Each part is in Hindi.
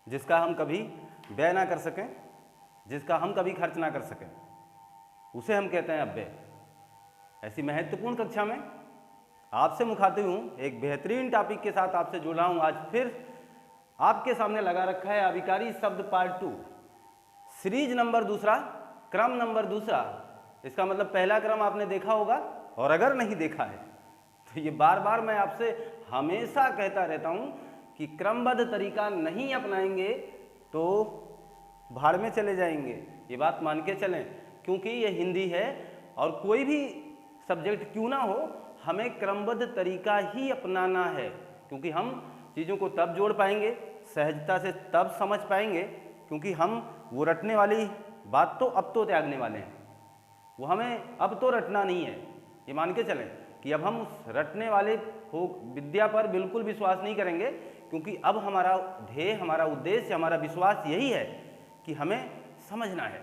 जिसका हम कभी व्यय ना कर सकें, जिसका हम कभी खर्च ना कर सकें, उसे हम कहते हैं अव्यय। ऐसी महत्वपूर्ण कक्षा में आपसे मुखातिब हूँ, एक बेहतरीन टॉपिक के साथ आपसे जुड़ा हूँ। आज फिर आपके सामने लगा रखा है अभिकारी शब्द पार्ट 2, सीरीज नंबर दूसरा, क्रम नंबर दूसरा। इसका मतलब पहला क्रम आपने देखा होगा, और अगर नहीं देखा है तो ये बार बार मैं आपसे हमेशा कहता रहता हूँ कि क्रमबद्ध तरीका नहीं अपनाएंगे तो भाड़ में चले जाएंगे। ये बात मान के चलें, क्योंकि ये हिंदी है और कोई भी सब्जेक्ट क्यों ना हो, हमें क्रमबद्ध तरीका ही अपनाना है। क्योंकि हम चीज़ों को तब जोड़ पाएंगे, सहजता से तब समझ पाएंगे, क्योंकि हम वो रटने वाली बात तो अब तो त्यागने वाले हैं। वो हमें अब तो रटना नहीं है। ये मान के चलें कि अब हम उस रटने वाले हो विद्या पर बिल्कुल विश्वास नहीं करेंगे, क्योंकि अब हमारा ध्येय, हमारा उद्देश्य, हमारा विश्वास यही है कि हमें समझना है।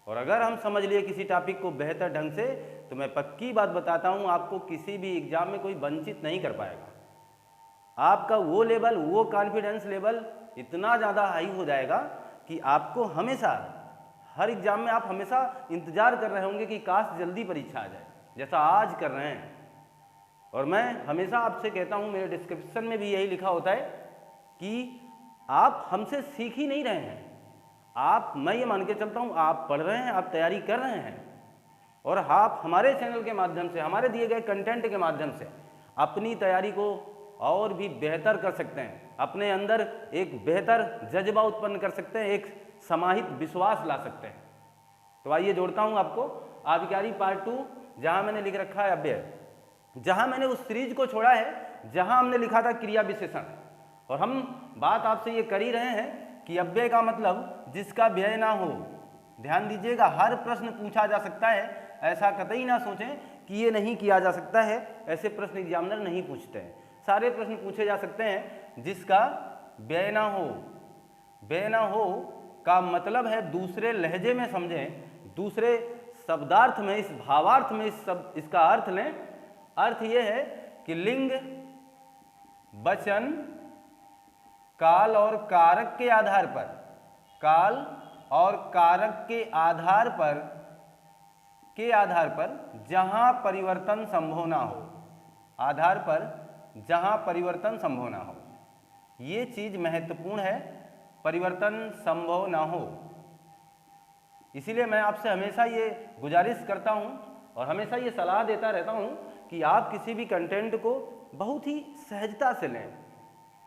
और अगर हम समझ लिए किसी टॉपिक को बेहतर ढंग से, तो मैं पक्की बात बताता हूँ, आपको किसी भी एग्जाम में कोई वंचित नहीं कर पाएगा। आपका वो लेवल, वो कॉन्फिडेंस लेवल इतना ज़्यादा हाई हो जाएगा कि आपको हमेशा, हर एग्जाम में आप हमेशा इंतजार कर रहे होंगे कि काश जल्दी परीक्षा आ जाए, जैसा आज कर रहे हैं। और मैं हमेशा आपसे कहता हूँ, मेरे डिस्क्रिप्शन में भी यही लिखा होता है कि आप हमसे सीख ही नहीं रहे हैं। मैं ये मान के चलता हूँ, आप पढ़ रहे हैं, आप तैयारी कर रहे हैं, और आप हमारे चैनल के माध्यम से, हमारे दिए गए कंटेंट के माध्यम से अपनी तैयारी को और भी बेहतर कर सकते हैं, अपने अंदर एक बेहतर जज्बा उत्पन्न कर सकते हैं, एक समाहित विश्वास ला सकते हैं। तो आइए जोड़ता हूँ आपको आविकारी पार्ट 2, जहाँ मैंने लिख रखा है अव्यय, जहाँ मैंने उस सीरीज को छोड़ा है जहाँ हमने लिखा था क्रिया विशेषण। और हम बात आपसे ये कर ही रहे हैं कि अव्यय का मतलब जिसका व्यय ना हो। ध्यान दीजिएगा, हर प्रश्न पूछा जा सकता है, ऐसा कतई ना सोचें कि ये नहीं किया जा सकता है। ऐसे प्रश्न एग्जामिनर नहीं पूछते हैं, सारे प्रश्न पूछे जा सकते हैं जिसका व्यय ना हो। व्यय ना हो का मतलब है दूसरे लहजे में समझें, दूसरे शब्दार्थ में, इस भावार्थ में इसका अर्थ लें। अर्थ ये है कि लिंग, वचन, काल और कारक के आधार पर, काल और कारक के आधार पर जहां परिवर्तन संभव ना हो, आधार पर जहां परिवर्तन संभव ना हो, ये चीज महत्वपूर्ण है, परिवर्तन संभव ना हो। इसीलिए मैं आपसे हमेशा ये गुजारिश करता हूं और हमेशा ये सलाह देता रहता हूं कि आप किसी भी कंटेंट को बहुत ही सहजता से लें,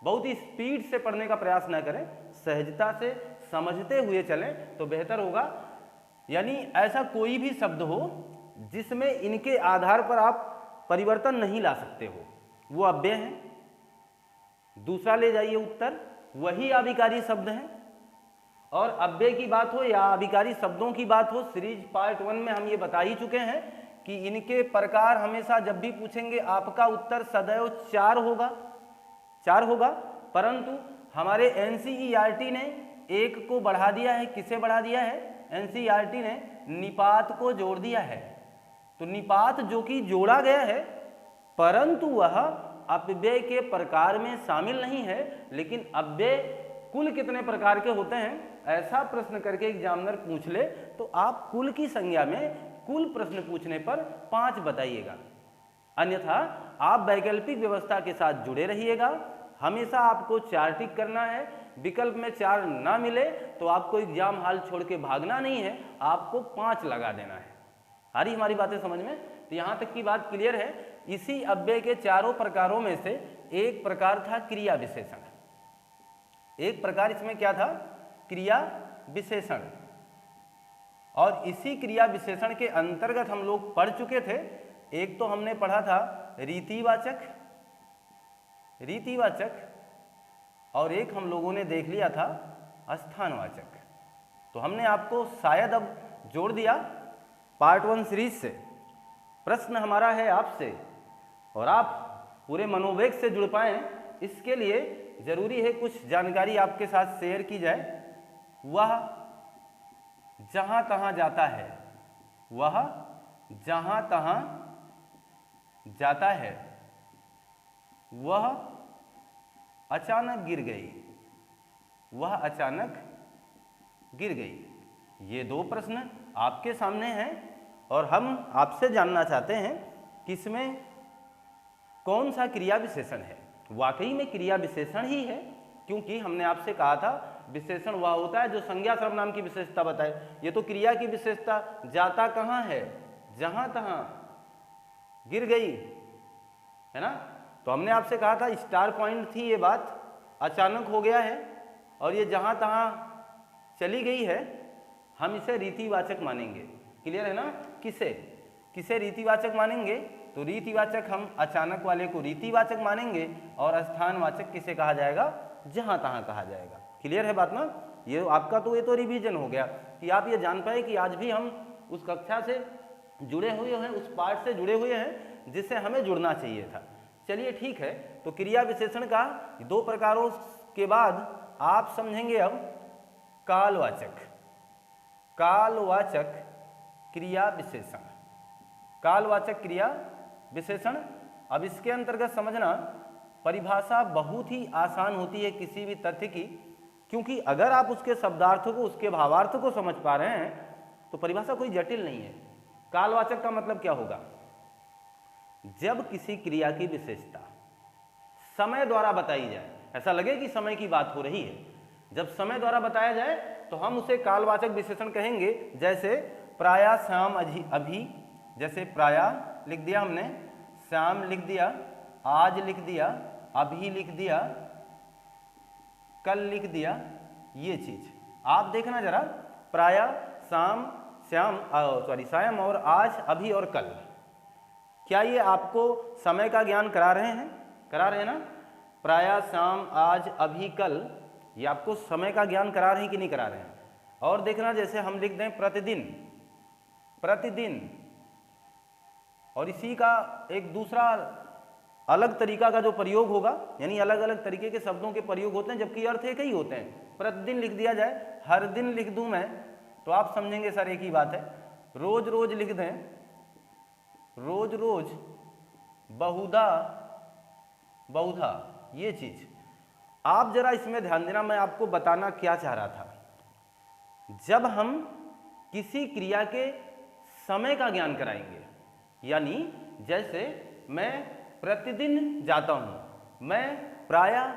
बहुत ही स्पीड से पढ़ने का प्रयास न करें, सहजता से समझते हुए चलें तो बेहतर होगा। यानी ऐसा कोई भी शब्द हो जिसमें इनके आधार पर आप परिवर्तन नहीं ला सकते हो, वो अव्यय है। दूसरा ले जाइए उत्तर, वही अभिकारी शब्द हैं। और अव्यय की बात हो या अभिकारी शब्दों की बात हो, सीरीज पार्ट 1 में हम ये बता ही चुके हैं कि इनके प्रकार हमेशा जब भी पूछेंगे आपका उत्तर सदैव 4 होगा। परंतु हमारे एनसीईआरटी ने एक को बढ़ा दिया है। किसे बढ़ा दिया है? एनसीईआरटी ने निपात को जोड़ दिया है। तो निपात जो कि जोड़ा गया है, परंतु वह अव्यय के प्रकार में शामिल नहीं है। लेकिन अव्यय कुल कितने प्रकार के होते हैं, ऐसा प्रश्न करके एग्जामिनर पूछ ले तो आप कुल की संज्ञा में कुल प्रश्न पूछने पर 5 बताइएगा। अन्यथा आप वैकल्पिक व्यवस्था के साथ जुड़े रहिएगा। हमेशा आपको 4 टिक करना है। विकल्प में 4 ना मिले तो आपको एग्जाम हॉल छोड़ के भागना नहीं है, आपको 5 लगा देना है। आ रही हमारी बातें समझ में? तो यहाँ तक की बात क्लियर है। इसी अव्यय के चारों प्रकारों में से एक प्रकार था क्रिया विशेषण। एक प्रकार इसमें क्या था? क्रिया विशेषण। और इसी क्रिया विशेषण के अंतर्गत हम लोग पढ़ चुके थे। एक तो हमने पढ़ा था रीतिवाचक, और एक हम लोगों ने देख लिया था स्थानवाचक। तो हमने आपको शायद अब जोड़ दिया पार्ट 1 सीरीज से। प्रश्न हमारा है आपसे, और आप पूरे मनोवेग से जुड़ पाएं, इसके लिए जरूरी है कुछ जानकारी आपके साथ शेयर की जाए। वह जहां तहां जाता है, वह जहां तहां जाता है, वह अचानक गिर गई। वह अचानक गिर गई। ये दो प्रश्न आपके सामने हैं और हम आपसे जानना चाहते हैं कि इसमें कौन सा क्रिया विशेषण है। वाकई में क्रिया विशेषण ही है, क्योंकि हमने आपसे कहा था विशेषण वह होता है जो संज्ञा सर्वनाम की विशेषता बताए। ये तो क्रिया की विशेषता, जाता कहाँ है, जहां तहां, गिर गई, है ना। तो हमने आपसे कहा था स्टार पॉइंट थी ये बात, अचानक हो गया है और ये जहां तहां चली गई है, हम इसे रीतिवाचक मानेंगे। क्लियर है ना। किसे रीतिवाचक मानेंगे, तो रीतिवाचक हम अचानक वाले को रीतिवाचक मानेंगे और स्थानवाचक किसे कहा जाएगा, जहां तहां कहा जाएगा। क्लियर है बात ना। ये आपका तो ये तो रिवीजन हो गया कि आप ये जान पाए कि आज भी हम उस कक्षा से जुड़े हुए हैं, उस पार्ट से जुड़े हुए हैं जिससे हमें जुड़ना चाहिए था। चलिए ठीक है, तो क्रिया विशेषण का दो प्रकारों के बाद आप समझेंगे अब कालवाचक क्रिया विशेषण। कालवाचक क्रिया विशेषण, अब इसके अंतर्गत समझना परिभाषा बहुत ही आसान होती है किसी भी तथ्य की, क्योंकि अगर आप उसके शब्दार्थ को, उसके भावार्थ को समझ पा रहे हैं तो परिभाषा कोई जटिल नहीं है। कालवाचक का मतलब क्या होगा, जब किसी क्रिया की विशेषता समय द्वारा बताई जाए, ऐसा लगे कि समय की बात हो रही है, जब समय द्वारा बताया जाए तो हम उसे कालवाचक विशेषण कहेंगे। जैसे प्रायः श्याम अभी, जैसे प्रायः लिख दिया हमने, श्याम लिख दिया, आज लिख दिया, अभी लिख दिया, कल लिख दिया। ये चीज आप देखना जरा, प्रायः श्याम और आज, अभी और कल, क्या ये आपको समय का ज्ञान करा रहे हैं, करा रहे हैं ना। प्रायः श्याम आज अभी कल, ये आपको समय का ज्ञान करा रहे हैं कि नहीं करा रहे हैं। और देखना जैसे हम लिख दें प्रतिदिन, और इसी का एक दूसरा अलग तरीका का जो प्रयोग होगा, यानी अलग अलग तरीके के शब्दों के प्रयोग होते हैं जबकि अर्थ एक ही होते हैं। प्रतिदिन लिख दिया जाए, हर दिन लिख दूं मैं, तो आप समझेंगे सर एक ही बात है। रोज रोज लिख दें, रोज रोज, बहुधा, ये चीज आप जरा इसमें ध्यान देना। मैं आपको बताना क्या चाह रहा था, जब हम किसी क्रिया के समय का ज्ञान कराएंगे, यानी जैसे मैं प्रतिदिन जाता हूं, मैं प्रायः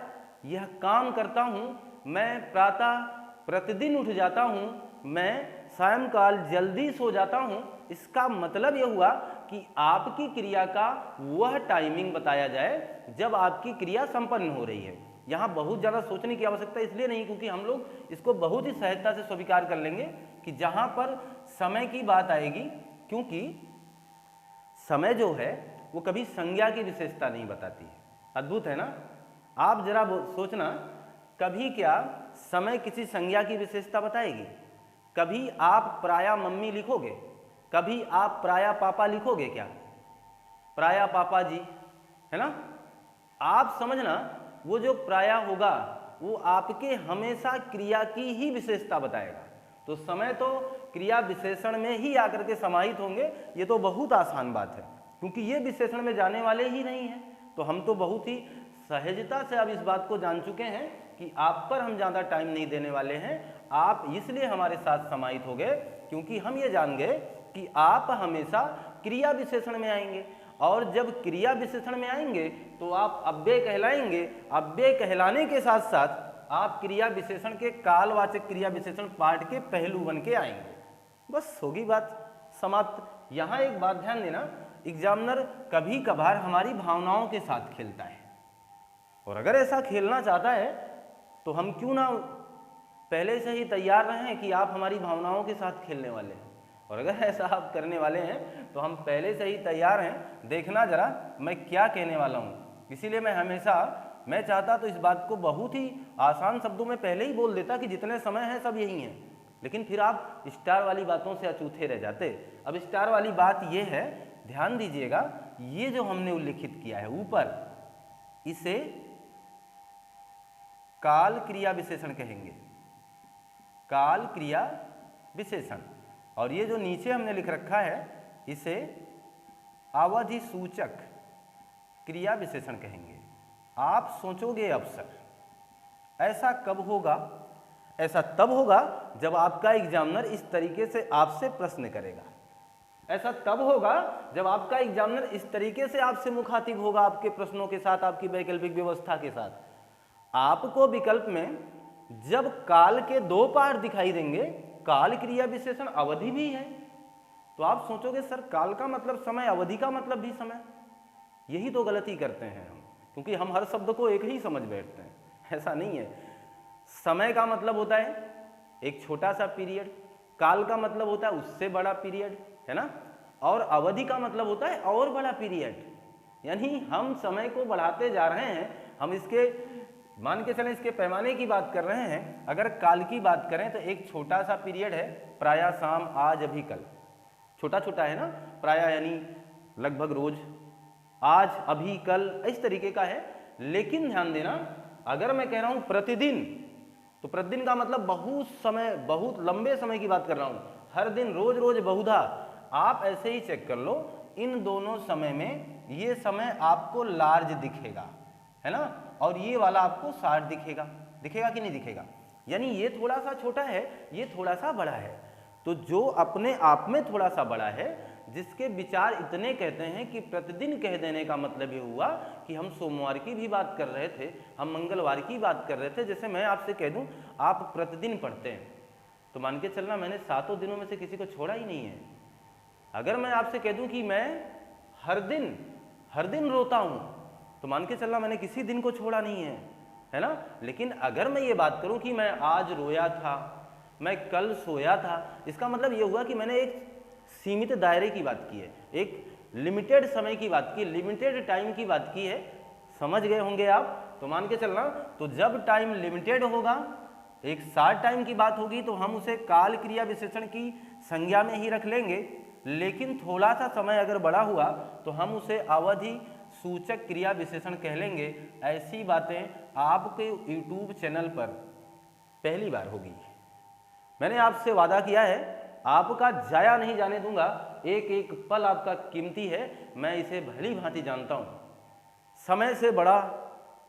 यह काम करता हूं, मैं प्रातः प्रतिदिन उठ जाता हूं, मैं सायंकाल जल्दी सो जाता हूं, इसका मतलब यह हुआ कि आपकी क्रिया का वह टाइमिंग बताया जाए जब आपकी क्रिया संपन्न हो रही है। यहाँ बहुत ज़्यादा सोचने की आवश्यकता इसलिए नहीं, क्योंकि हम लोग इसको बहुत ही सहजता से स्वीकार कर लेंगे कि जहाँ पर समय की बात आएगी, क्योंकि समय जो है वो कभी संज्ञा की विशेषता नहीं बताती है। अद्भुत है ना। आप जरा सोचना, कभी क्या समय किसी संज्ञा की विशेषता बताएगी। कभी आप प्रायः मम्मी लिखोगे, कभी आप प्रायः पापा लिखोगे क्या, प्रायः पापा जी, है ना। आप समझना, वो जो प्रायः होगा वो आपके हमेशा क्रिया की ही विशेषता बताएगा। तो समय तो क्रिया विशेषण में ही आकर के समाहित होंगे, ये तो बहुत आसान बात है, क्योंकि ये विशेषण में जाने वाले ही नहीं है। तो हम तो बहुत ही सहजता से अब इस बात को जान चुके हैं कि आप पर हम ज़्यादा टाइम नहीं देने वाले हैं। आप इसलिए हमारे साथ समाहित हो गए क्योंकि हम ये जान गए कि आप हमेशा क्रिया विशेषण में आएंगे, और जब क्रिया विशेषण में आएंगे तो आप अव्यय कहलाएंगे। अव्यय कहलाने के साथ साथ आप क्रिया विशेषण के कालवाचक क्रिया विशेषण पार्ट के पहलू बन के आएंगे। बस होगी बात समाप्त। यहाँ एक बात ध्यान देना, एग्जामिनर कभी कभार हमारी भावनाओं के साथ खेलता है, और अगर ऐसा खेलना चाहता है तो हम क्यों ना पहले से ही तैयार रहें कि आप हमारी भावनाओं के साथ खेलने वाले हैं। और अगर ऐसा आप करने वाले हैं तो हम पहले से ही तैयार हैं। देखना जरा मैं क्या कहने वाला हूँ। इसीलिए मैं चाहता तो इस बात को बहुत ही आसान शब्दों में पहले ही बोल देता कि जितने समय हैं सब यही हैं, लेकिन फिर आप स्टार वाली बातों से अछूते रह जाते। अब स्टार वाली बात ये है, ध्यान दीजिएगा, ये जो हमने उल्लिखित किया है ऊपर, इसे काल क्रिया विशेषण कहेंगे, काल क्रिया विशेषण। और ये जो नीचे हमने लिख रखा है इसे अवधि सूचक क्रिया विशेषण कहेंगे। आप सोचोगे अवसर, ऐसा कब होगा? ऐसा तब होगा जब आपका एग्जामिनर इस तरीके से आपसे प्रश्न करेगा। ऐसा तब होगा जब आपका एग्जामिनर इस तरीके से आपसे मुखातिब होगा, आपके प्रश्नों के साथ, आपकी वैकल्पिक व्यवस्था के साथ। आपको विकल्प में जब काल के 2 पार्ट दिखाई देंगे, काल क्रिया विशेषण अवधि भी है, तो आप सोचोगे सर काल का मतलब समय, अवधि का मतलब भी समय। यही तो गलती करते हैं हम, क्योंकि हम हर शब्द को एक ही समझ बैठते हैं। ऐसा नहीं है। समय का मतलब होता है एक छोटा सा पीरियड, काल का मतलब होता है उससे बड़ा पीरियड, है ना, और अवधि का मतलब होता है और बड़ा पीरियड। यानी हम समय को बढ़ाते जा रहे हैं। हम इसके मान के चलें, इसके पैमाने की बात कर रहे हैं। अगर काल की बात करें तो एक छोटा सा पीरियड है, प्रायः शाम, आज, अभी, कल, छोटा छोटा है ना, प्रायः यानी लगभग रोज, आज, अभी, कल, इस तरीके का है। लेकिन ध्यान देना, अगर मैं कह रहा हूं प्रतिदिन, तो प्रतिदिन का मतलब बहुत समय, बहुत लंबे समय की बात कर रहा हूं, हर दिन, रोज रोज, बहुधा। आप ऐसे ही चेक कर लो, इन दोनों समय में ये समय आपको लार्ज दिखेगा, है ना, और ये वाला आपको शार्ट दिखेगा। दिखेगा कि नहीं दिखेगा? यानी ये थोड़ा सा छोटा है, ये थोड़ा सा बड़ा है। तो जो अपने आप में थोड़ा सा बड़ा है, जिसके विचार इतने कहते हैं कि प्रतिदिन कह देने का मतलब ये हुआ कि हम सोमवार की भी बात कर रहे थे, हम मंगलवार की बात कर रहे थे। जैसे मैं आपसे कह दूं आप प्रतिदिन पढ़ते हैं, तो मान के चलना मैंने 7 दिनों में से किसी को छोड़ा ही नहीं है। अगर मैं आपसे कह दूं कि मैं हर दिन रोता हूं, तो मान के चलना मैंने किसी दिन को छोड़ा नहीं है ना। लेकिन अगर मैं ये बात करूं कि मैं आज रोया था, मैं कल सोया था, इसका मतलब ये हुआ कि मैंने एक सीमित दायरे की बात की है, एक लिमिटेड समय की बात की, लिमिटेड टाइम की बात की है। समझ गए होंगे आप? तो मान के चलना, तो जब टाइम लिमिटेड होगा, एक शार्ट टाइम की बात होगी, तो हम उसे काल क्रिया विशेषण की संज्ञा में ही रख लेंगे। लेकिन थोड़ा सा समय अगर बड़ा हुआ तो हम उसे अवधि सूचक क्रिया विशेषण कह लेंगे। ऐसी बातें आपके YouTube चैनल पर पहली बार होगी। मैंने आपसे वादा किया है, आपका जाया नहीं जाने दूंगा। एक एक पल आपका कीमती है, मैं इसे भली भांति जानता हूं। समय से बड़ा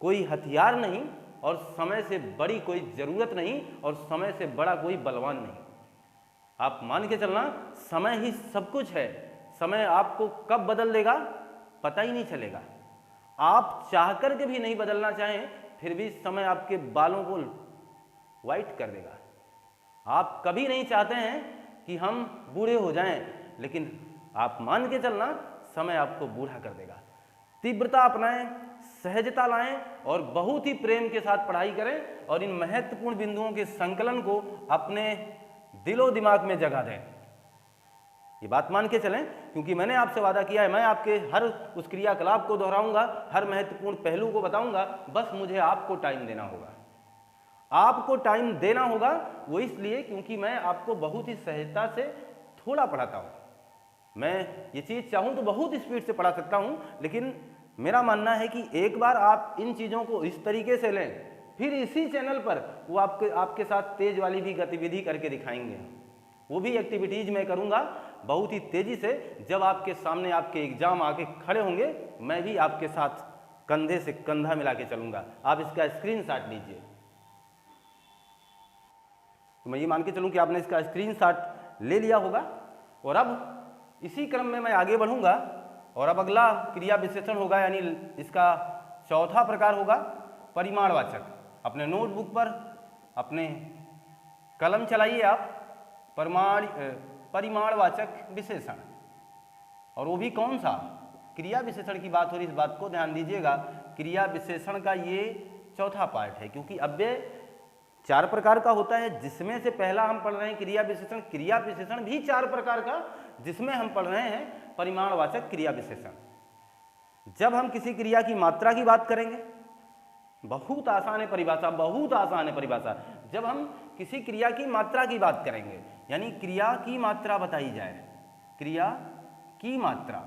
कोई हथियार नहीं, और समय से बड़ी कोई जरूरत नहीं, और समय से बड़ा कोई बलवान नहीं। आप मान के चलना, समय ही सब कुछ है। समय आपको कब बदल देगा पता ही नहीं चलेगा। आप चाह करके भी नहीं बदलना चाहें, फिर भी समय आपके बालों को वाइट कर देगा। आप कभी नहीं चाहते हैं कि हम बूढ़े हो जाएं, लेकिन आप मान के चलना, समय आपको बूढ़ा कर देगा। तीव्रता अपनाएं, सहजता लाएं, और बहुत ही प्रेम के साथ पढ़ाई करें, और इन महत्वपूर्ण बिंदुओं के संकलन को अपने दिलो दिमाग में जगा दें। ये बात मान के चलें, क्योंकि मैंने आपसे वादा किया है, मैं आपके हर उस क्रियाकलाप को दोहराऊंगा, हर महत्वपूर्ण पहलू को बताऊंगा। बस मुझे आपको टाइम देना होगा। आपको टाइम देना होगा, वो इसलिए क्योंकि मैं आपको बहुत ही सहजता से थोड़ा पढ़ाता हूं। मैं ये चीज़ चाहूं तो बहुत स्पीड से पढ़ा सकता हूं, लेकिन मेरा मानना है कि एक बार आप इन चीज़ों को इस तरीके से लें, फिर इसी चैनल पर वो आपके साथ तेज वाली भी गतिविधि करके दिखाएंगे। वो भी एक्टिविटीज मैं करूंगा बहुत ही तेजी से। जब आपके सामने आपके एग्जाम आके खड़े होंगे, मैं भी आपके साथ कंधे से कंधा मिला के चलूंगा। आप इसका स्क्रीनशॉट लीजिए। तो मैं ये मान के चलूं कि आपने इसका स्क्रीनशॉट ले लिया होगा। और अब इसी क्रम में मैं आगे बढ़ूंगा, और अब अगला क्रिया विशेषण होगा, यानी इसका चौथा प्रकार होगा परिमाणवाचक। अपने नोटबुक पर अपने कलम चलाइए आप, परिमाणवाचक विशेषण। और वो भी कौन सा? क्रिया विशेषण की बात हो रही, इस बात को ध्यान दीजिएगा। क्रिया विशेषण का ये चौथा पार्ट है, क्योंकि अव्यय 4 प्रकार का होता है, जिसमें से पहला हम पढ़ रहे हैं क्रिया विशेषण। क्रिया विशेषण भी 4 प्रकार का, जिसमें हम पढ़ रहे हैं परिमाणवाचक क्रिया विशेषण। जब हम किसी क्रिया की मात्रा की बात करेंगे, बहुत आसान है परिभाषा, बहुत आसान है परिभाषा। जब हम किसी क्रिया की मात्रा की बात करेंगे, यानी क्रिया की मात्रा बताई जाए, क्रिया की मात्रा,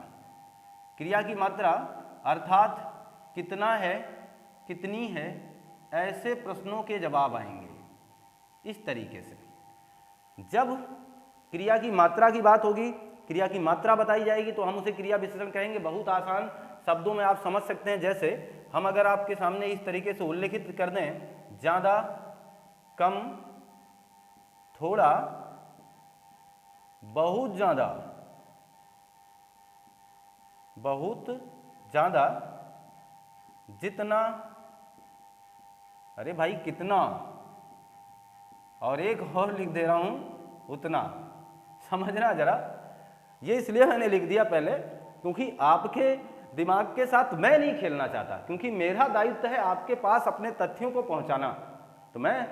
क्रिया की मात्रा अर्थात कितना है, कितनी है, ऐसे प्रश्नों के जवाब आएंगे इस तरीके से। जब क्रिया की मात्रा की बात होगी, क्रिया की मात्रा बताई जाएगी, तो हम उसे क्रिया विशेषण कहेंगे। बहुत आसान शब्दों में आप समझ सकते हैं। जैसे हम अगर आपके सामने इस तरीके से उल्लेखित कर दें, ज़्यादा, कम, थोड़ा, बहुत ज़्यादा, बहुत ज़्यादा, जितना, अरे भाई कितना, और एक और लिख दे रहा हूँ उतना। समझना जरा, ये इसलिए मैंने लिख दिया पहले क्योंकि आपके दिमाग के साथ मैं नहीं खेलना चाहता, क्योंकि मेरा दायित्व है आपके पास अपने तथ्यों को पहुंचाना। तो मैं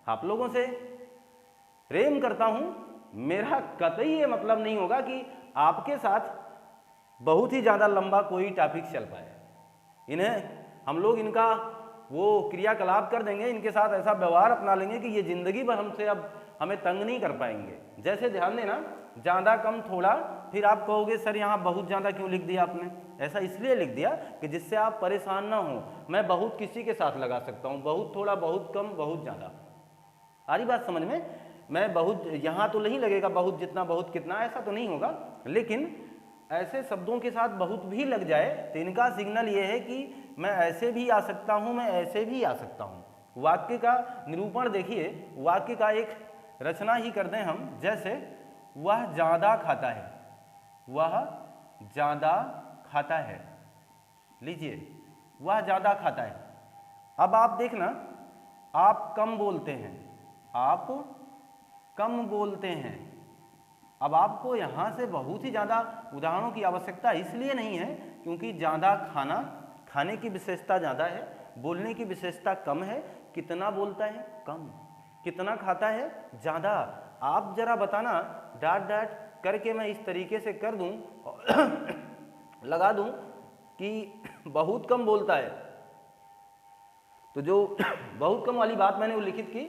आप लोगों से प्रेम करता हूं, मेरा कतई ये मतलब नहीं होगा कि आपके साथ बहुत ही ज़्यादा लंबा कोई टॉपिक चल पाए। इन्हें हम लोग इनका वो क्रियाकलाप कर देंगे, इनके साथ ऐसा व्यवहार अपना लेंगे कि ये जिंदगी भर हमसे अब हमें तंग नहीं कर पाएंगे। जैसे ध्यान देना, ज़्यादा, कम, थोड़ा, फिर आप कहोगे सर यहाँ बहुत ज़्यादा क्यों लिख दिया आपने? ऐसा इसलिए लिख दिया कि जिससे आप परेशान ना हो। मैं बहुत किसी के साथ लगा सकता हूँ, बहुत थोड़ा, बहुत कम, बहुत ज़्यादा। आ रही बात समझ में? मैं बहुत यहाँ तो नहीं लगेगा बहुत, जितना, बहुत कितना, ऐसा तो नहीं होगा, लेकिन ऐसे शब्दों के साथ बहुत भी लग जाए तो इनका सिग्नल ये है कि मैं ऐसे भी आ सकता हूँ, मैं ऐसे भी आ सकता हूँ। वाक्य का निरूपण देखिए, वाक्य का एक रचना ही कर दें हम, जैसे वह ज़्यादा खाता है, वह ज़्यादा खाता है। लीजिए, वह ज़्यादा खाता है। अब आप देखना, आप कम बोलते हैं, आप कम बोलते हैं। अब आपको यहाँ से बहुत ही ज़्यादा उदाहरणों की आवश्यकता इसलिए नहीं है क्योंकि ज़्यादा खाना, खाने की विशेषता ज़्यादा है, बोलने की विशेषता कम है। कितना बोलता है? कम। कितना खाता है? ज़्यादा। आप जरा बताना, डाट डाट करके मैं इस तरीके से कर दूं लगा दूं कि बहुत कम बोलता है, तो जो बहुत कम वाली बात मैंने वो लिखित की,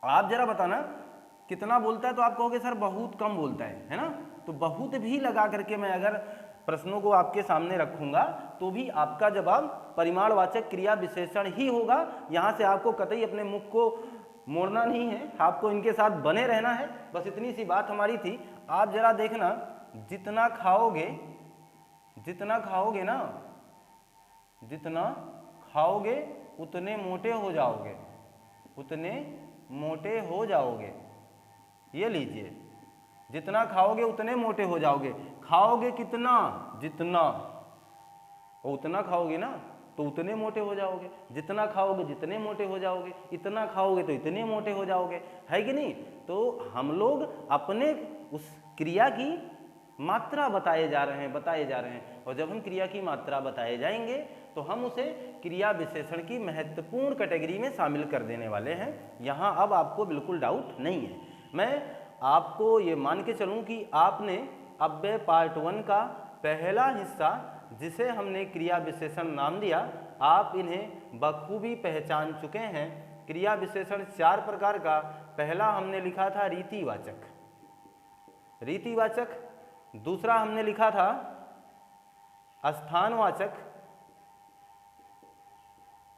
आप जरा बताना कितना बोलता है, तो आप कहोगे सर बहुत कम बोलता है ना? तो बहुत भी लगा करके मैं अगर प्रश्नों को आपके सामने रखूंगा तो भी आपका जवाब परिमाणवाचक क्रिया विशेषण ही होगा। यहाँ से आपको कतई अपने मुख को मोड़ना नहीं है, आपको इनके साथ बने रहना है, बस इतनी सी बात हमारी थी। आप जरा देखना, जितना खाओगे, जितना खाओगे ना, जितना खाओगे उतने मोटे हो जाओगे, उतने मोटे हो जाओगे। ये लीजिए, जितना खाओगे उतने मोटे हो जाओगे। खाओगे कितना? जितना, और उतना खाओगे ना तो उतने मोटे हो जाओगे। जितना खाओगे जितने मोटे हो जाओगे, इतना खाओगे तो इतने मोटे हो जाओगे, है कि नहीं? तो हम लोग अपने उस क्रिया की मात्रा बताए जा रहे हैं, और जब हम क्रिया की मात्रा बताए जाएंगे तो हम उसे क्रिया विशेषण की महत्वपूर्ण कैटेगरी में शामिल कर देने वाले हैं। यहाँ अब आपको बिल्कुल डाउट नहीं है। मैं आपको ये मान के चलूँ कि आपने अव्यय पार्ट 1 का पहला हिस्सा, जिसे हमने क्रिया विशेषण नाम दिया, आप इन्हें बखूबी पहचान चुके हैं। क्रिया विशेषण 4 प्रकार का, पहला हमने लिखा था रीतिवाचक, रीतिवाचक। दूसरा हमने लिखा था स्थानवाचक,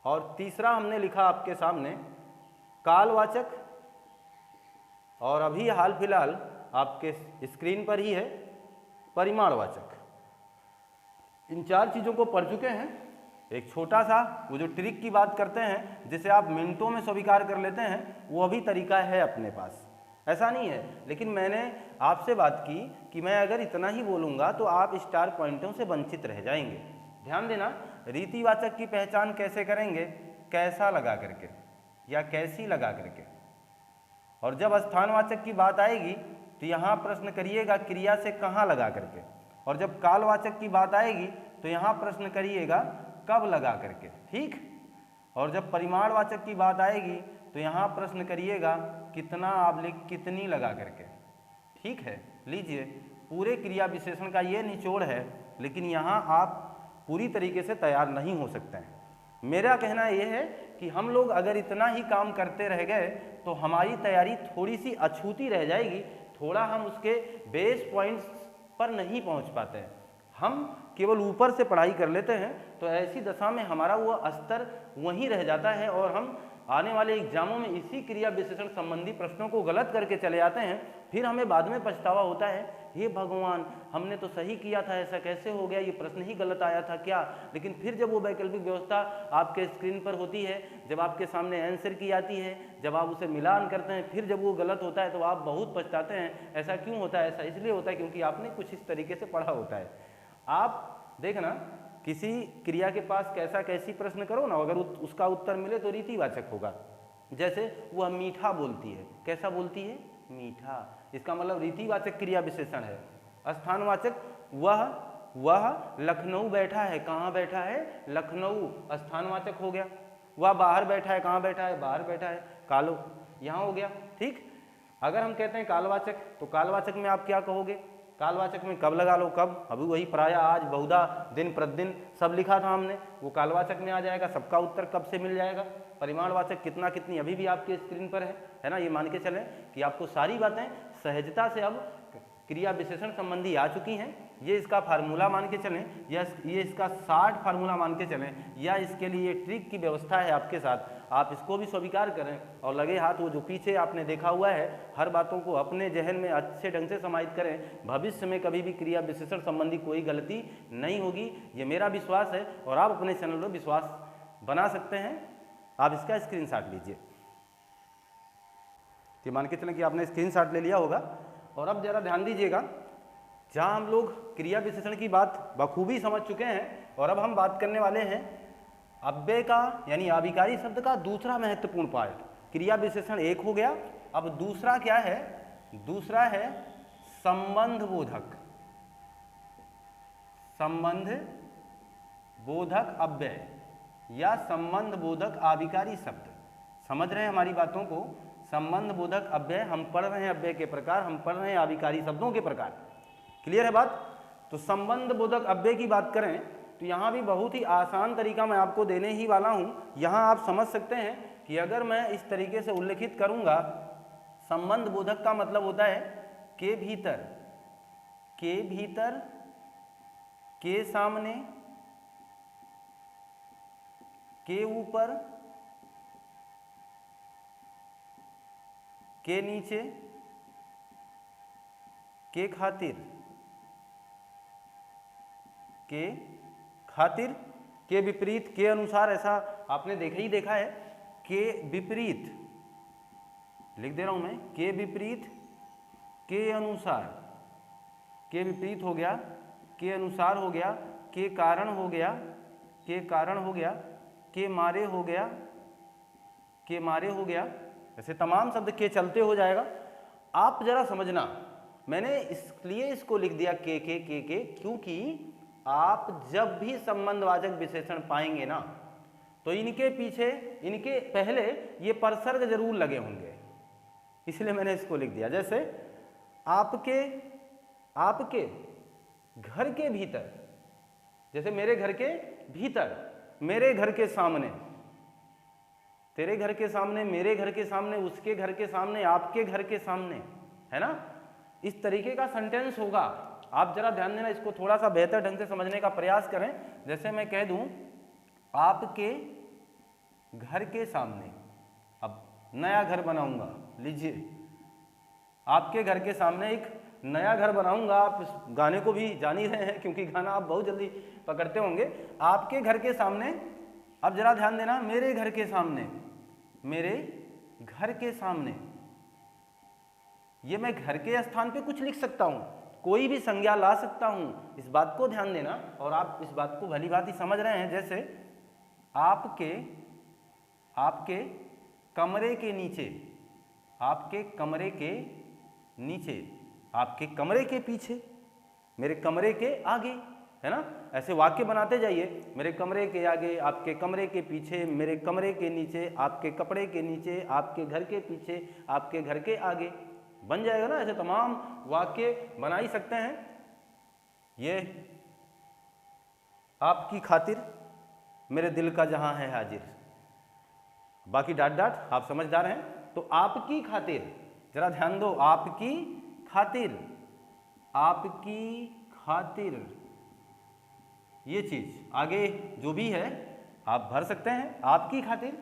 और तीसरा हमने लिखा आपके सामने कालवाचक, और अभी हाल फिलहाल आपके स्क्रीन पर ही है परिमाणवाचक। इन 4 चीज़ों को पढ़ चुके हैं। एक छोटा सा वो जो ट्रिक की बात करते हैं, जिसे आप मिनटों में स्वीकार कर लेते हैं, वो अभी तरीका है अपने पास, ऐसा नहीं है। लेकिन मैंने आपसे बात की कि मैं अगर इतना ही बोलूँगा तो आप स्टार पॉइंटों से वंचित रह जाएंगे। ध्यान देना, रीतिवाचक की पहचान कैसे करेंगे? कैसा लगा करके या कैसी लगा करके। और जब स्थानवाचक की बात आएगी तो यहाँ प्रश्न करिएगा क्रिया से कहाँ लगा करके। और जब कालवाचक की बात आएगी तो यहाँ प्रश्न करिएगा कब लगा करके, ठीक। और जब परिमाणवाचक की बात आएगी तो यहाँ प्रश्न करिएगा कितना आबलिक कितनी लगा करके, ठीक है। लीजिए, पूरे क्रिया विशेषण का ये निचोड़ है, लेकिन यहाँ आप पूरी तरीके से तैयार नहीं हो सकते हैं। मेरा कहना यह है कि हम लोग अगर इतना ही काम करते रह गए तो हमारी तैयारी थोड़ी सी अछूती रह जाएगी, थोड़ा हम उसके बेस पॉइंट्स पर नहीं पहुंच पाते हैं। हम केवल ऊपर से पढ़ाई कर लेते हैं, तो ऐसी दशा में हमारा वो स्तर वहीं रह जाता है और हम आने वाले एग्जामों में इसी क्रिया विशेषण संबंधी प्रश्नों को गलत करके चले आते हैं। फिर हमें बाद में पछतावा होता है हे भगवान, हमने तो सही किया था, ऐसा कैसे हो गया, ये प्रश्न ही गलत आया था क्या। लेकिन फिर जब वो वैकल्पिक व्यवस्था आपके स्क्रीन पर होती है, जब आपके सामने आंसर की आती है, जब आप उसे मिलान करते हैं, फिर जब वो गलत होता है तो आप बहुत पछताते हैं। ऐसा क्यों होता है? ऐसा इसलिए होता है क्योंकि आपने कुछ इस तरीके से पढ़ा होता है। आप देखना, किसी क्रिया के पास कैसा कैसी प्रश्न करो ना, अगर उसका उत्तर मिले तो रीतिवाचक होगा। जैसे वह मीठा बोलती है, कैसा बोलती है? मीठा। इसका मतलब रीतिवाचक क्रिया विशेषण है। स्थानवाचक, वह लखनऊ बैठा है, कहाँ बैठा है? लखनऊ, स्थानवाचक हो गया। वह बाहर बैठा है, कहाँ बैठा है? बाहर बैठा है, कालो, यहाँ हो गया। ठीक। अगर हम कहते हैं कालवाचक, तो कालवाचक में आप क्या कहोगे? कालवाचक में कब लगा लो, कब, अभी वही प्रायः, आज, बहुधा, दिन, प्रतिदिन सब लिखा था हमने, वो कालवाचक में आ जाएगा। सबका उत्तर कब से मिल जाएगा? परिमाणवाचक कितना कितनी अभी भी आपके स्क्रीन पर है ना। ये मान के चलें कि आपको सारी बातें सहजता से अब क्रिया विशेषण संबंधी आ चुकी हैं। ये इसका फार्मूला मान के चलें, या ये इसका 60 फार्मूला मान के चलें, या इसके लिए ट्रिक की व्यवस्था है आपके साथ, आप इसको भी स्वीकार करें और लगे हाथ वो जो पीछे आपने देखा हुआ है, हर बातों को अपने जहन में अच्छे ढंग से समाहित करें। भविष्य में कभी भी क्रिया विशेषण संबंधी कोई गलती नहीं होगी, ये मेरा विश्वास है और आप अपने चैनल में विश्वास बना सकते हैं। आप इसका स्क्रीनशॉट लीजिए। ये मान के चलें कि आपने स्क्रीनशॉट ले लिया होगा। और अब जरा ध्यान दीजिएगा, जहाँ हम लोग क्रिया विशेषण की बात बखूबी समझ चुके हैं, और अब हम बात करने वाले हैं अव्यय का यानी आविकारी शब्द का दूसरा महत्वपूर्ण पार्ट। क्रिया विशेषण एक हो गया, अब दूसरा क्या है? दूसरा है संबंध बोधक, संबंध बोधक अव्यय या संबंध बोधक आविकारी शब्द। समझ रहे हैं हमारी बातों को? संबंध बोधक अव्यय, हम पढ़ रहे हैं अव्यय के प्रकार, हम पढ़ रहे हैं आविकारी शब्दों के प्रकार। क्लियर है बात? तो संबंध बोधक अव्यय की बात करें तो यहाँ भी बहुत ही आसान तरीका मैं आपको देने ही वाला हूँ। यहाँ आप समझ सकते हैं कि अगर मैं इस तरीके से उल्लेखित करूँगा, संबंध बोधक का मतलब होता है के भीतर, के भीतर, के सामने, के ऊपर, के नीचे, के खातिर, के खातिर, के विपरीत, के अनुसार। ऐसा आपने देखा है। के विपरीत लिख दे रहा हूं मैं, के विपरीत, के अनुसार, के विपरीत हो गया, के अनुसार हो गया, के कारण हो गया, के कारण हो गया, के मारे हो गया, के मारे हो गया। ऐसे तमाम शब्द के चलते हो जाएगा। आप जरा समझना, मैंने इसलिए इसको लिख दिया के, क्योंकि आप जब भी संबंधवाचक विशेषण पाएंगे ना, तो इनके पीछे, इनके पहले ये परसर्ग जरूर लगे होंगे, इसलिए मैंने इसको लिख दिया। जैसे आपके, आपके घर के भीतर, जैसे मेरे घर के भीतर, मेरे घर के सामने, तेरे घर के सामने, मेरे घर के सामने, उसके घर के सामने, आपके घर के सामने, है ना। इस तरीके का सेंटेंस होगा। आप जरा ध्यान देना, इसको थोड़ा सा बेहतर ढंग से समझने का प्रयास करें। जैसे मैं कह दूं आपके घर के सामने, अब नया घर बनाऊंगा, लीजिए आपके घर के सामने एक नया घर बनाऊंगा। आप इस गाने को भी जान ही रहे हैं क्योंकि गाना आप बहुत जल्दी पकड़ते होंगे। आपके घर के सामने, अब जरा ध्यान देना, मेरे घर के सामने, मेरे घर के सामने, ये मैं घर के स्थान पे कुछ लिख सकता हूं, कोई भी संज्ञा ला सकता हूं, इस बात को ध्यान देना। और आप इस बात को भली भांति समझ रहे हैं। जैसे आपके, आपके कमरे के नीचे, आपके कमरे के नीचे, आपके कमरे के पीछे, मेरे कमरे के आगे, है ना। ऐसे वाक्य बनाते जाइए, मेरे कमरे के आगे, आपके कमरे के पीछे, मेरे कमरे के नीचे, आपके कपड़े के नीचे, आपके घर के पीछे, आपके घर के आगे, बन जाएगा ना। ऐसे तमाम वाक्य बना ही सकते हैं। ये आपकी खातिर, मेरे दिल का जहां है हाजिर, बाकी डाट डाट आप समझदार हैं। तो आपकी खातिर, जरा ध्यान दो, आपकी खातिर, आपकी खातिर, ये चीज आगे जो भी है आप भर सकते हैं। आपकी खातिर,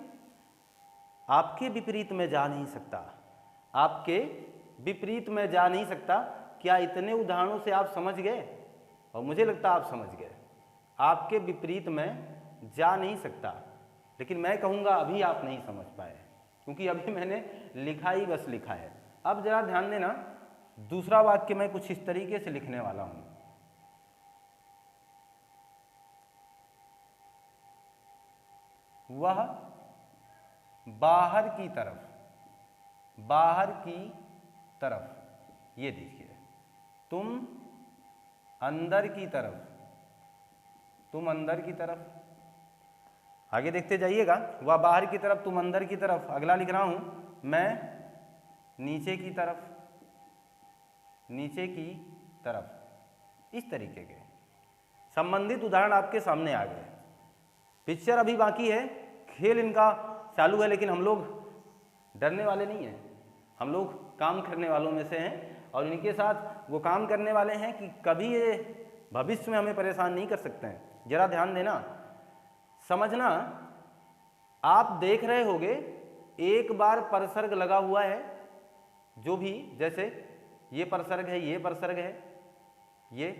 आपके विपरीत में जा नहीं सकता, आपके विपरीत में जा नहीं सकता, क्या इतने उदाहरणों से आप समझ गए? और मुझे लगता है आप समझ गए। आपके विपरीत मैं जा नहीं सकता, लेकिन मैं कहूँगा अभी आप नहीं समझ पाए, क्योंकि अभी मैंने लिखा ही बस लिखा है। अब जरा ध्यान देना, दूसरा वाक्य मैं कुछ इस तरीके से लिखने वाला हूँ। वह बाहर की तरफ, बाहर की तरफ, ये देखिए, तुम अंदर की तरफ, तुम अंदर की तरफ। आगे देखते जाइएगा, वह बाहर की तरफ, तुम अंदर की तरफ। अगला लिख रहा हूं, मैं नीचे की तरफ, नीचे की तरफ। इस तरीके के संबंधित उदाहरण आपके सामने आ गए। पिक्चर अभी बाकी है, खेल इनका चालू है, लेकिन हम लोग डरने वाले नहीं हैं, हम लोग काम करने वालों में से हैं, और इनके साथ वो काम करने वाले हैं कि कभी ये भविष्य में हमें परेशान नहीं कर सकते हैं। जरा ध्यान देना, समझना। आप देख रहे होंगे एक बार परसर्ग लगा हुआ है, जो भी, जैसे ये परसर्ग है, ये परसर्ग है, ये,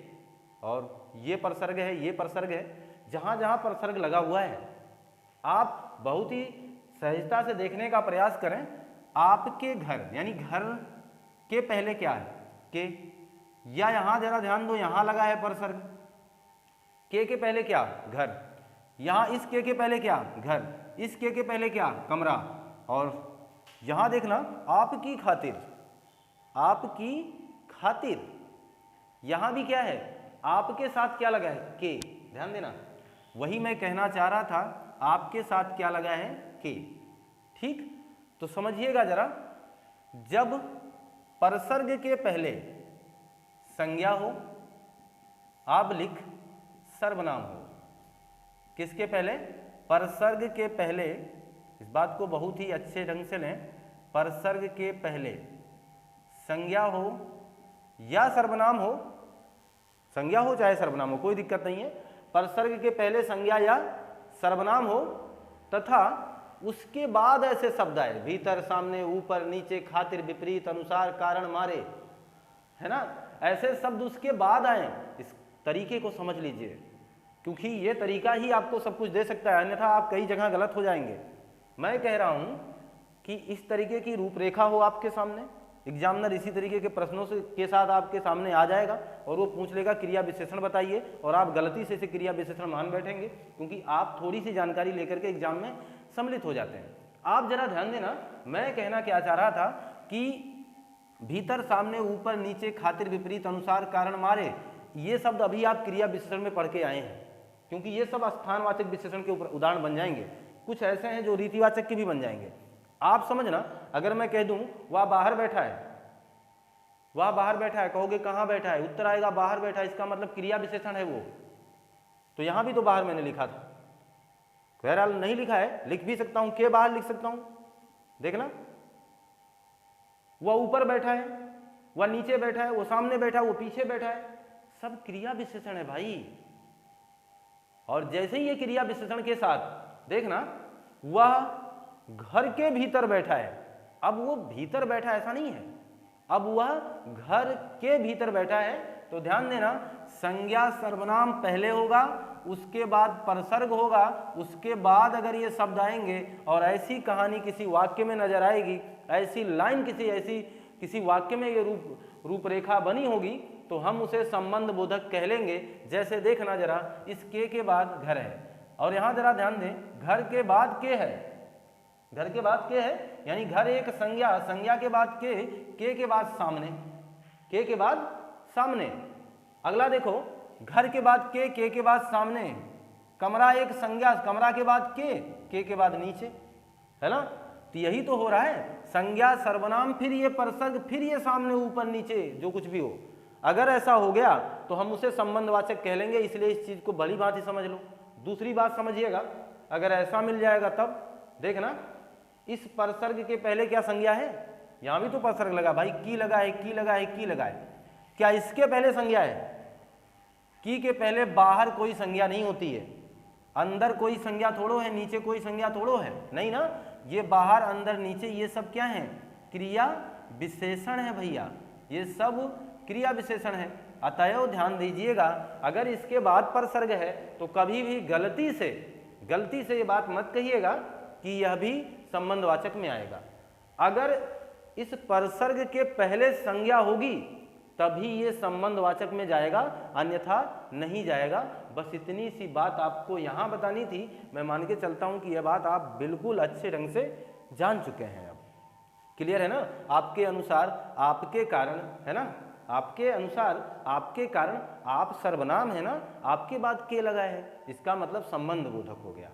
और ये परसर्ग है, ये परसर्ग है। जहाँ जहाँ परसर्ग लगा हुआ है, आप बहुत ही सहजता से देखने का प्रयास करें। आपके घर, यानी घर के पहले क्या है? के। या यहाँ जरा ध्यान दो, यहाँ लगा है परसर्ग, के पहले क्या? घर। यहाँ इस के पहले क्या? घर। इस के पहले क्या? कमरा। और यहाँ देखना, आपकी खातिर, आपकी खातिर, यहाँ भी क्या है? आपके साथ क्या लगा है? के। ध्यान देना, वही मैं कहना चाह रहा था, आपके साथ क्या लगा है? के। ठीक, तो समझिएगा जरा, जब परसर्ग के पहले संज्ञा हो, आप लिख सर्वनाम हो। किसके पहले? परसर्ग के पहले। इस बात को बहुत ही अच्छे ढंग से लें, परसर्ग के पहले संज्ञा हो या सर्वनाम हो, संज्ञा हो चाहे सर्वनाम हो, कोई दिक्कत नहीं है। परसर्ग के पहले संज्ञा या सर्वनाम हो, तथा उसके बाद ऐसे शब्द आए, भीतर, सामने, ऊपर, नीचे, खातिर, विपरीत, अनुसार, कारण, मारे, है ना, ऐसे शब्द उसके बाद आए। इस तरीके को समझ लीजिए, क्योंकि ये तरीका ही आपको सब कुछ दे सकता है, अन्यथा आप कई जगह गलत हो जाएंगे। मैं कह रहा हूं कि इस तरीके की रूपरेखा हो आपके सामने, एग्जामिनर इसी तरीके के प्रश्नों से के साथ आपके सामने आ जाएगा और वो पूछ लेगा क्रिया विशेषण बताइए, और आप गलती से इसे क्रिया विशेषण मान बैठेंगे, क्योंकि आप थोड़ी सी जानकारी लेकर के एग्जाम में सम्मिलित हो जाते हैं। आप जरा ध्यान देना, मैं कहना क्या चाह रहा था कि भीतर, सामने, ऊपर, नीचे, खातिर, विपरीत, अनुसार, कारण, मारे, ये शब्द अभी आप क्रिया विशेषण में पढ़ के आए हैं, क्योंकि ये सब स्थानवाचक विशेषण के ऊपर उदाहरण बन जाएंगे। कुछ ऐसे हैं जो रीतिवाचक के भी बन जाएंगे। आप समझना, अगर मैं कह दूं वह बाहर बैठा है, वह बाहर बैठा है, कहोगे कहां बैठा है? उत्तर आएगा बाहर बैठा है, इसका मतलब क्रिया विशेषण है वो। तो यहां भी तो बाहर मैंने लिखा था, बहरहाल नहीं लिखा है, लिख भी सकता हूं, के बाहर लिख सकता हूं। देखना, वह ऊपर बैठा है, वह नीचे बैठा है, वो सामने बैठा है, वो पीछे बैठा है, सब क्रिया विशेषण है भाई। और जैसे ही ये क्रिया विशेषण के साथ देखना, वह घर के भीतर बैठा है, अब वो भीतर बैठा ऐसा नहीं है, अब वह घर के भीतर बैठा है। तो ध्यान देना, संज्ञा सर्वनाम पहले होगा, उसके बाद परसर्ग होगा, उसके बाद अगर ये शब्द आएंगे और ऐसी कहानी किसी वाक्य में नजर आएगी, ऐसी लाइन किसी वाक्य में ये रूपरेखा बनी होगी, तो हम उसे संबंध बोधक कह लेंगे। जैसे देखना जरा, इस के बाद घर है, और यहां जरा ध्यान दें, घर के बाद के है, घर के बाद के है, यानी घर एक संज्ञा, संज्ञा के बाद के बाद सामने, के बाद सामने। अगला देखो, घर के बाद के बाद सामने, कमरा एक संज्ञा, कमरा के बाद के बाद नीचे, है ना। तो यही तो हो रहा है, संज्ञा सर्वनाम, फिर ये परसर्ग, फिर ये सामने, ऊपर, नीचे, जो कुछ भी हो। अगर ऐसा हो गया तो हम उसे संबंधवाचक कह लेंगे, इसलिए इस चीज को भली भांति समझ लो। दूसरी बात समझिएगा, अगर ऐसा मिल जाएगा तब देखना, इस परसर्ग के पहले क्या संज्ञा है? यहां भी तो परसर्ग लगा भाई, की लगा है, की लगा है, की लगा है। क्या इसके पहले संज्ञा है? की के पहले बाहर कोई संज्ञा नहीं होती है, अंदर कोई संज्ञा थोड़ो है, नीचे कोई संज्ञा थोड़ो है, नहीं ना। ये बाहर, अंदर, नीचे, ये सब क्या है? क्रिया विशेषण है भैया, ये सब क्रिया विशेषण है। अतएव ध्यान दीजिएगा, अगर इसके बाद परसर्ग है तो कभी भी गलती से ये बात मत कहिएगा कि यह भी संबंधवाचक में आएगा। अगर इस परसर्ग के पहले संज्ञा होगी तभी ये संबंधवाचक में जाएगा, अन्यथा नहीं जाएगा। बस इतनी सी बात आपको यहाँ बतानी थी। मैं मान के चलता हूँ कि यह बात आप बिल्कुल अच्छे ढंग से जान चुके हैं। अब क्लियर है ना? आपके अनुसार, आपके कारण, है ना, आपके अनुसार, आपके कारण, आप सर्वनाम है ना, आपके बाद के लगा है, इसका मतलब संबंध बोधक हो गया।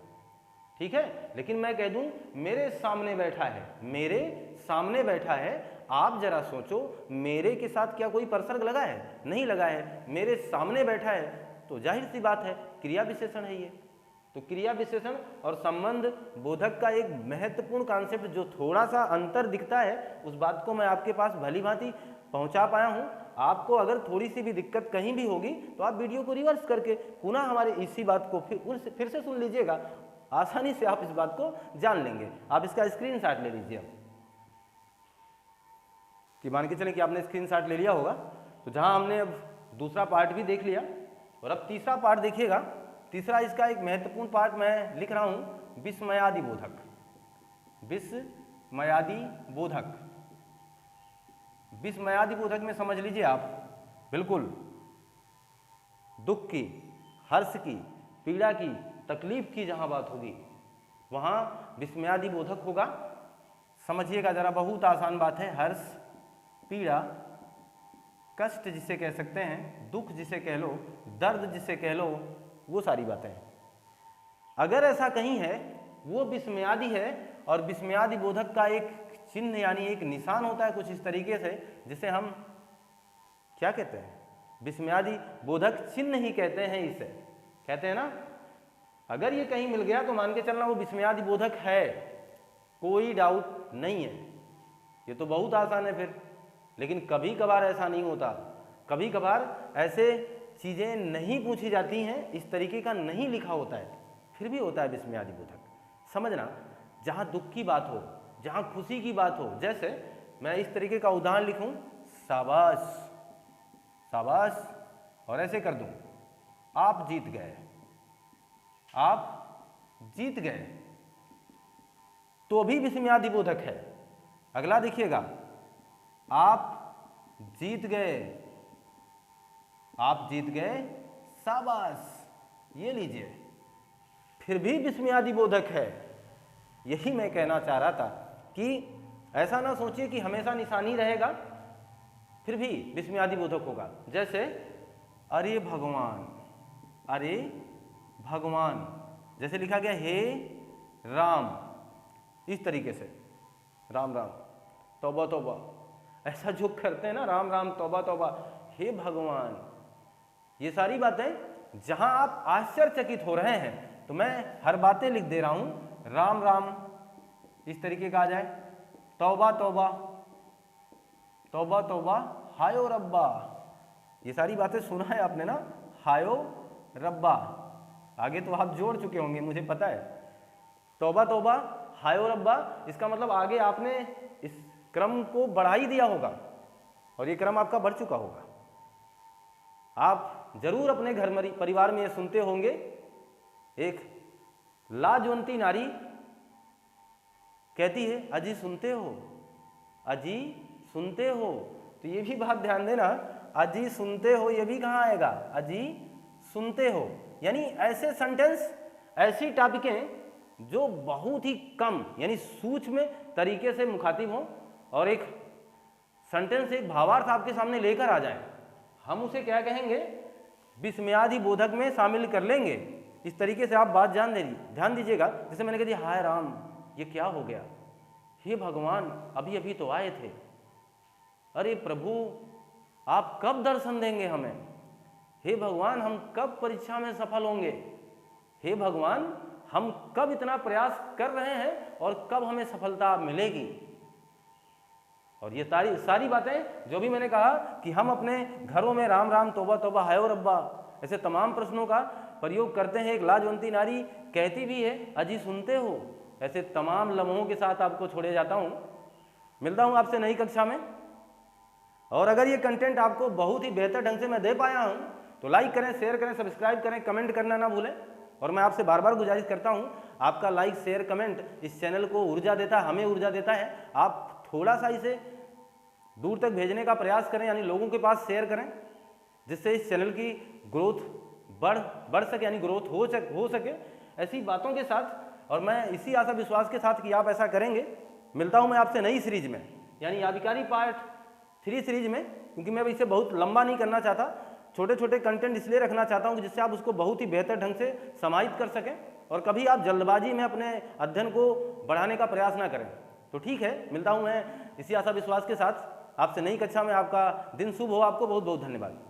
ठीक है। लेकिन मैं कह दूं मेरे सामने बैठा है, मेरे सामने बैठा है, आप जरा सोचो मेरे के साथ क्या कोई परसर्ग लगा है? नहीं लगा है। मेरे सामने बैठा है तो जाहिर सी बात है क्रिया विशेषण है ये। तो क्रिया विशेषण और संबंध बोधक का एक महत्वपूर्ण कॉन्सेप्ट जो थोड़ा सा अंतर दिखता है, उस बात को मैं आपके पास भली भांति पहुंचा पाया हूं। आपको अगर थोड़ी सी भी दिक्कत कहीं भी होगी तो आप वीडियो को रिवर्स करके पुनः हमारे इसी बात को फिर से सुन लीजिएगा, आसानी से आप इस बात को जान लेंगे। आप इसका स्क्रीनशॉट ले लीजिए। कि मान के चलें कि आपने स्क्रीनशॉट ले लिया होगा, तो जहां हमने अब दूसरा पार्ट भी देख लिया और अब तीसरा पार्ट देखिएगा। तीसरा इसका एक महत्वपूर्ण पार्ट मैं लिख रहा हूं, विस्मयादि बोधक। विस्मयादि बोधक, विस्मयादि बोधक में समझ लीजिए आप, बिल्कुल दुख की, हर्ष की, पीड़ा की, तकलीफ की जहां बात होगी वहां विस्मयादि बोधक होगा। समझिएगा जरा, बहुत आसान बात है। हर्ष, पीड़ा, कष्ट जिसे कह सकते हैं, दुख जिसे कह लो, दर्द जिसे कह लो, वो सारी बातें हैं। अगर ऐसा कहीं है वो विस्मयादि है। और विस्मयादि बोधक का एक चिन्ह यानी एक निशान होता है कुछ इस तरीके से, जिसे हम क्या कहते हैं? विस्मयादि बोधक चिन्ह ही कहते हैं इसे, कहते हैं ना। अगर ये कहीं मिल गया तो मान के चलना वो विस्मयादि बोधक है, कोई डाउट नहीं है। ये तो बहुत आसान है फिर। लेकिन कभी कभार ऐसा नहीं होता, कभी कभार ऐसे चीज़ें नहीं पूछी जाती हैं, इस तरीके का नहीं लिखा होता है, फिर भी होता है विस्मयादि बोधक। समझना, जहाँ दुख की बात हो, जहाँ खुशी की बात हो, जैसे मैं इस तरीके का उदाहरण लिखूं, शाबाश, शाबाश, और ऐसे कर दूं, आप जीत गए, आप जीत गए, तो भी विस्मयादि बोधक है। अगला देखिएगा, आप जीत गए, आप जीत गए, शाबाश, ये लीजिए, फिर भी विस्मयादि बोधक है। यही मैं कहना चाह रहा था कि ऐसा ना सोचिए कि हमेशा निशानी रहेगा, फिर भी विस्मयादि बोधक होगा। जैसे अरे भगवान, अरे भगवान, जैसे लिखा गया हे राम, इस तरीके से राम राम, तौबा तौबा, ऐसा जो करते हैं ना, राम राम, तौबा तौबा, हे भगवान, ये सारी बातें जहां आप आश्चर्यचकित हो रहे हैं, तो मैं हर बातें लिख दे रहा हूं। राम राम इस तरीके का आ जाए, तौबा तौबा, तौबा तौबा, हायो रब्बा, ये सारी बातें सुना है आपने ना, हायो रब्बा। आगे तो आप जोड़ चुके होंगे, मुझे पता है। तौबा तौबा, हायो रब्बा, इसका मतलब आगे आपने इस क्रम को बढ़ा ही दिया होगा और ये क्रम आपका बढ़ चुका होगा। आप जरूर अपने घर परिवार में ये सुनते होंगे, एक लाजवंती नारी कहती है, अजी सुनते हो, अजी सुनते हो। तो ये भी बात ध्यान देना, अजी सुनते हो ये भी कहाँ आएगा? अजी सुनते हो। यानी ऐसे सेंटेंस, ऐसी टॉपिकें जो बहुत ही कम यानी सूक्ष्म तरीके से मुखातिब हों और एक सेंटेंस, एक भावार्थ आपके सामने लेकर आ जाए, हम उसे क्या कहेंगे? विस्मयादि बोधक में शामिल कर लेंगे। इस तरीके से आप बात ध्यान दीजिएगा। जैसे मैंने कह दिया, हाय राम, ये क्या हो गया? हे भगवान, अभी अभी तो आए थे। अरे प्रभु, आप कब दर्शन देंगे हमें? हे भगवान, हम कब परीक्षा में सफल होंगे? हे भगवान, हम कब इतना प्रयास कर रहे हैं और कब हमें सफलता मिलेगी? और ये सारी बातें जो भी मैंने कहा कि हम अपने घरों में राम राम, तौबा तौबा, हायो रब्बा, ऐसे तमाम प्रश्नों का प्रयोग करते हैं। एक लाजवंती नारी कहती भी है, अजी सुनते हो। ऐसे तमाम लम्हों के साथ आपको छोड़े जाता हूँ। मिलता हूँ आपसे नई कक्षा में। और अगर ये कंटेंट आपको बहुत ही बेहतर ढंग से मैं दे पाया हूँ तो लाइक करें, शेयर करें, सब्सक्राइब करें, कमेंट करना ना भूलें। और मैं आपसे बार बार गुजारिश करता हूँ, आपका लाइक, शेयर, कमेंट इस चैनल को ऊर्जा देता है, हमें ऊर्जा देता है। आप थोड़ा सा इसे दूर तक भेजने का प्रयास करें, यानी लोगों के पास शेयर करें, जिससे इस चैनल की ग्रोथ बढ़ सके, यानी ग्रोथ हो सके ऐसी बातों के साथ। और मैं इसी आशा विश्वास के साथ कि आप ऐसा करेंगे, मिलता हूँ मैं आपसे नई सीरीज में, यानी आधिकारिक पार्ट 3 सीरीज में, क्योंकि मैं इसे बहुत लंबा नहीं करना चाहता, छोटे छोटे कंटेंट इसलिए रखना चाहता हूँ कि जिससे आप उसको बहुत ही बेहतर ढंग से समाहित कर सकें और कभी आप जल्दबाजी में अपने अध्ययन को बढ़ाने का प्रयास ना करें। तो ठीक है, मिलता हूँ मैं इसी आशा विश्वास के साथ आपसे नई कक्षा में। आपका दिन शुभ हो, आपको बहुत बहुत धन्यवाद।